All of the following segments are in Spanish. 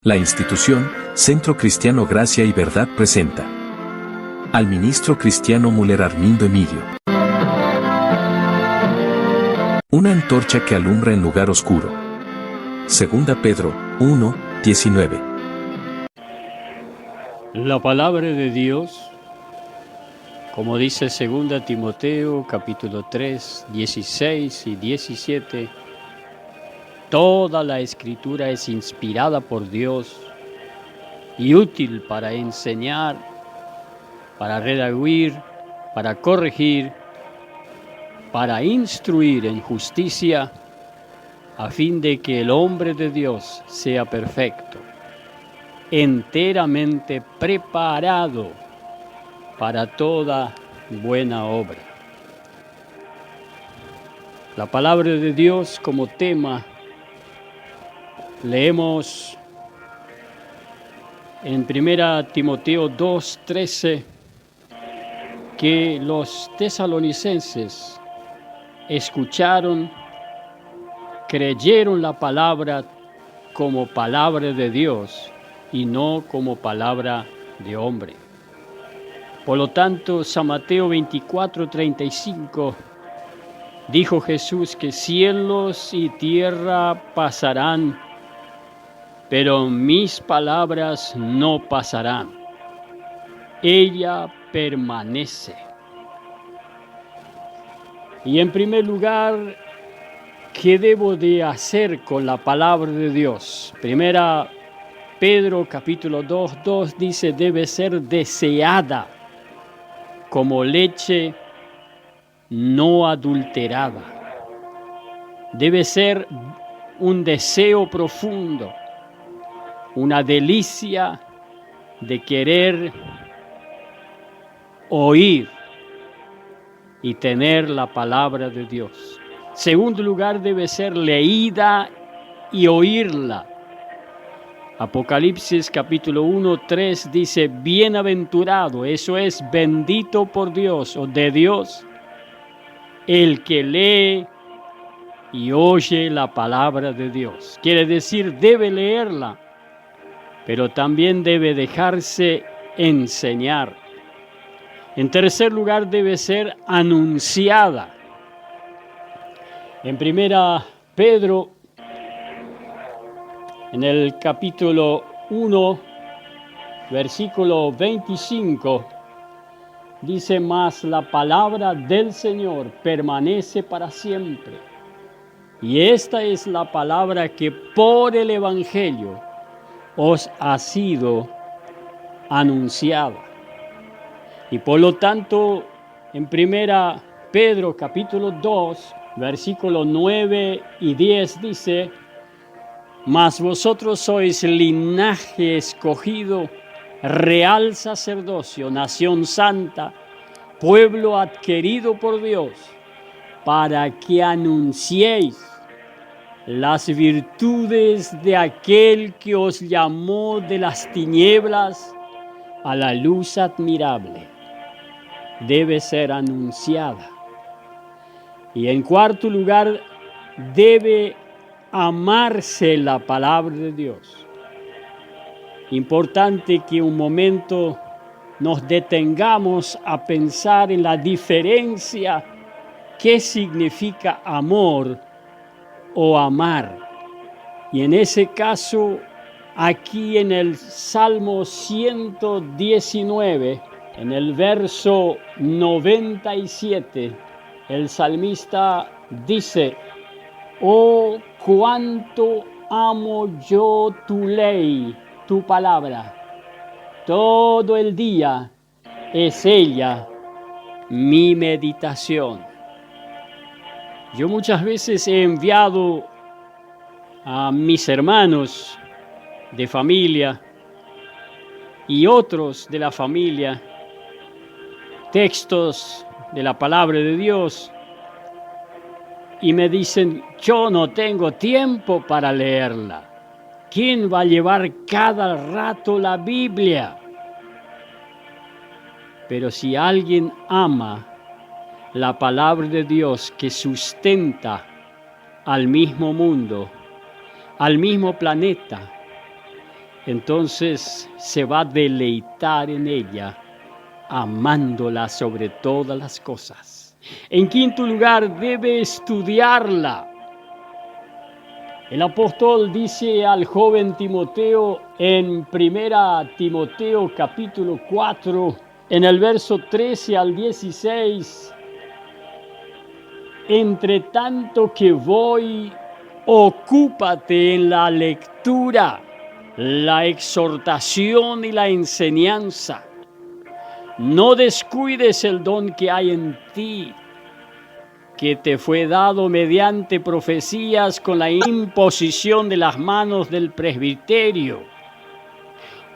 La institución Centro Cristiano Gracia y Verdad presenta al ministro cristiano Müller Armindo Emilio. Una antorcha que alumbra en lugar oscuro. Segunda Pedro 1:19. La palabra de Dios, como dice 2 Timoteo capítulo 3, 16 y 17, toda la Escritura es inspirada por Dios y útil para enseñar, para redarguir, para corregir, para instruir en justicia, a fin de que el hombre de Dios sea perfecto, enteramente preparado para toda buena obra. La palabra de Dios como tema leemos en 1 Timoteo 2:13 que los tesalonicenses escucharon, creyeron la palabra como palabra de Dios y no como palabra de hombre. Por lo tanto, San Mateo 24:35 dijo Jesús que cielos y tierra pasarán, pero mis palabras no pasarán. Ella permanece. Y en primer lugar, ¿qué debo de hacer con la palabra de Dios? Primera Pedro capítulo 2:2 dice, debe ser deseada como leche no adulterada. Debe ser un deseo profundo, una delicia de querer oír y tener la palabra de Dios. Segundo lugar, debe ser leída y oírla. Apocalipsis capítulo 1:3 dice, bienaventurado, eso es bendito por Dios o de Dios, el que lee y oye la palabra de Dios. Quiere decir, debe leerla, pero también debe dejarse enseñar. En tercer lugar, debe ser anunciada. En 1 Pedro, en el capítulo 1, versículo 25, dice, mas la palabra del Señor permanece para siempre. Y esta es la palabra que por el Evangelio os ha sido anunciada. Y por lo tanto, en 1 Pedro capítulo 2, versículos 9 y 10 dice, mas vosotros sois linaje escogido, real sacerdocio, nación santa, pueblo adquirido por Dios, para que anunciéis las virtudes de aquel que os llamó de las tinieblas a la luz admirable. Debe ser anunciada. Y en cuarto lugar, debe amarse la palabra de Dios. Importante que un momento nos detengamos a pensar en la diferencia. ¿Qué significa amor o amar? Y en ese caso, aquí en el Salmo 119, en el verso 97, el salmista dice, oh, cuánto amo yo tu ley, tu palabra. Todo el día es ella mi meditación. Yo muchas veces he enviado a mis hermanos de familia y otros de la familia textos de la palabra de Dios y me dicen, yo no tengo tiempo para leerla. ¿Quién va a llevar cada rato la Biblia? Pero si alguien ama la palabra de Dios que sustenta al mismo mundo, al mismo planeta, entonces se va a deleitar en ella, amándola sobre todas las cosas. En quinto lugar, debe estudiarla. El apóstol dice al joven Timoteo en 1 Timoteo capítulo 4, en el verso 13 al 16, entre tanto que voy, ocúpate en la lectura, la exhortación y la enseñanza. No descuides el don que hay en ti, que te fue dado mediante profecías con la imposición de las manos del presbiterio.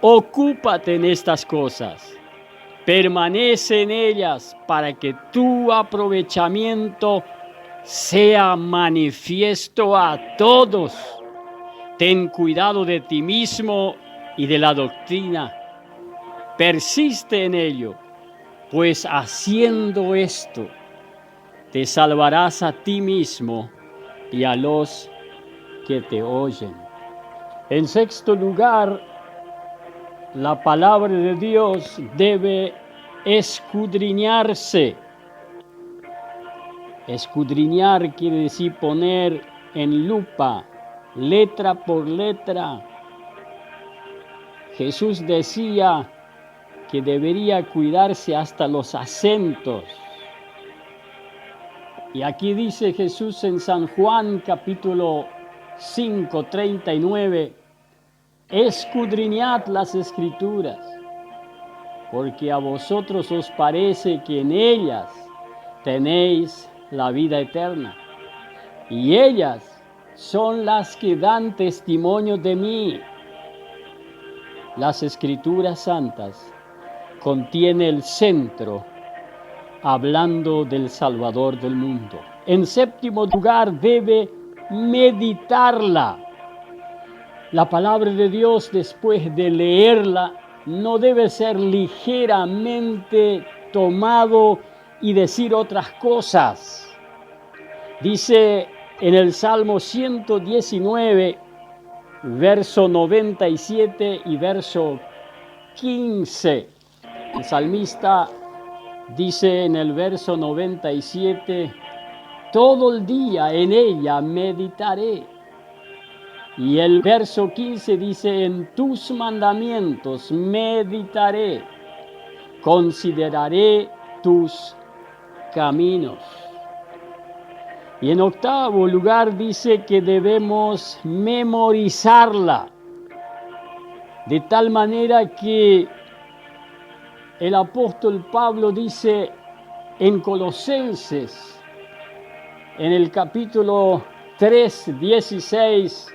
Ocúpate en estas cosas, permanece en ellas para que tu aprovechamiento sea manifiesto a todos. Ten cuidado de ti mismo y de la doctrina. Persiste en ello, pues haciendo esto, te salvarás a ti mismo y a los que te oyen. En sexto lugar, la palabra de Dios debe escudriñarse. Escudriñar quiere decir poner en lupa, letra por letra. Jesús decía que debería cuidarse hasta los acentos. Y aquí dice Jesús en San Juan capítulo 5, 39, escudriñad las Escrituras, porque a vosotros os parece que en ellas tenéis la vida eterna, y ellas son las que dan testimonio de mí. Las Escrituras Santas contienen el centro, hablando del Salvador del mundo. En séptimo lugar, debe meditarla. La palabra de Dios, después de leerla, no debe ser ligeramente tomado y decir otras cosas. Dice en el Salmo 119, verso 97 y verso 15, el salmista dice en el verso 97, todo el día en ella meditaré. Y el verso 15 dice, en tus mandamientos meditaré, consideraré tus caminos. Y en octavo lugar dice que debemos memorizarla, de tal manera que el apóstol Pablo dice en Colosenses, en el capítulo 3, 16,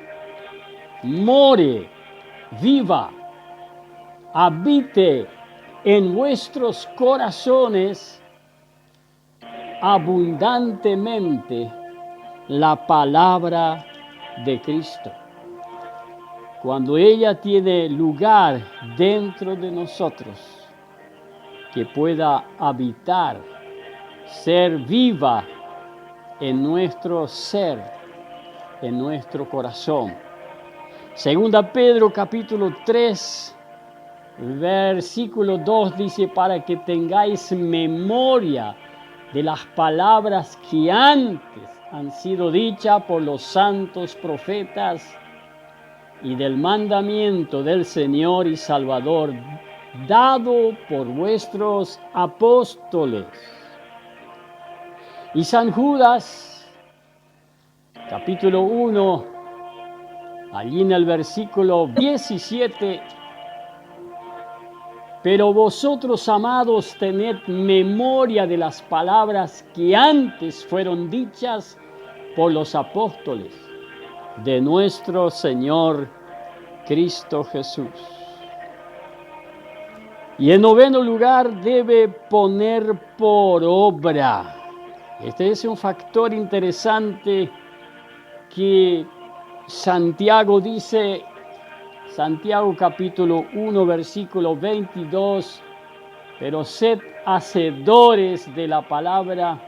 more, viva, habite en vuestros corazones abundantemente la palabra de Cristo. Cuando ella tiene lugar dentro de nosotros, que pueda habitar, ser viva en nuestro ser, en nuestro corazón. Segunda Pedro capítulo 3, versículo 2 dice, para que tengáis memoria de las palabras que antes han sido dichas por los santos profetas y del mandamiento del Señor y Salvador dado por vuestros apóstoles. Y San Judas, capítulo 1, allí en el versículo 17, pero vosotros, amados, tened memoria de las palabras que antes fueron dichas por los apóstoles de nuestro Señor Cristo Jesús. Y en noveno lugar, debe poner por obra. Este es un factor interesante que Santiago dice, Santiago capítulo 1, versículo 22, pero sed hacedores de la palabra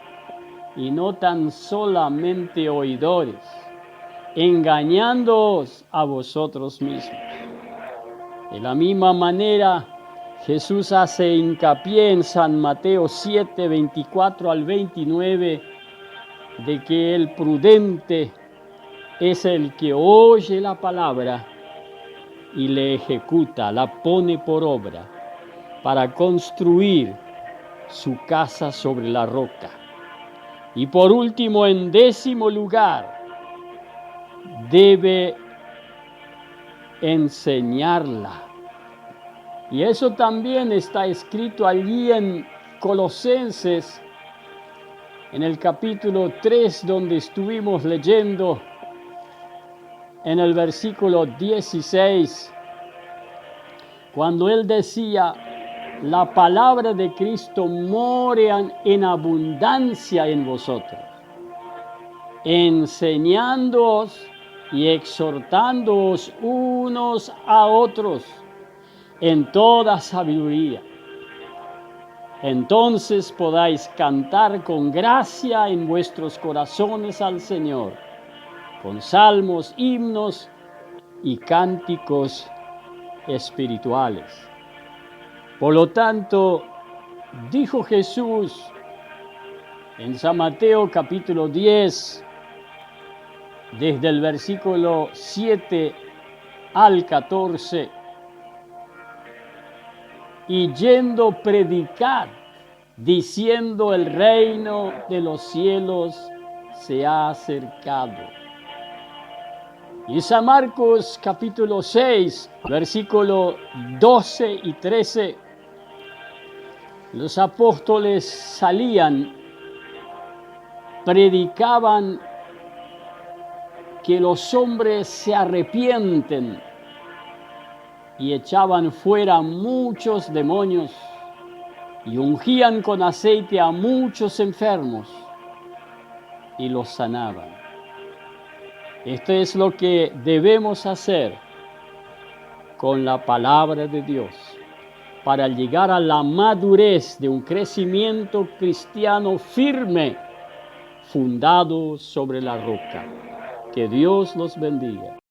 y no tan solamente oidores, engañándoos a vosotros mismos. De la misma manera, Jesús hace hincapié en San Mateo 7, 24 al 29, de que el prudente es el que oye la palabra y le ejecuta, la pone por obra, para construir su casa sobre la roca. Y por último, en 10º lugar, debe enseñarla. Y eso también está escrito allí en Colosenses, en el capítulo 3, donde estuvimos leyendo, en el versículo 16, cuando él decía: la palabra de Cristo mora en abundancia en vosotros, enseñándoos y exhortándoos unos a otros en toda sabiduría. Entonces podáis cantar con gracia en vuestros corazones al Señor, con salmos, himnos y cánticos espirituales. Por lo tanto, dijo Jesús en San Mateo capítulo 10, desde el versículo 7 al 14, y yendo predicad, diciendo: el reino de los cielos se ha acercado. Y San Marcos capítulo 6, versículo 12 y 13, los apóstoles salían, predicaban que los hombres se arrepienten, y echaban fuera muchos demonios y ungían con aceite a muchos enfermos y los sanaban. Esto es lo que debemos hacer con la palabra de Dios para llegar a la madurez de un crecimiento cristiano firme, fundado sobre la roca. Que Dios los bendiga.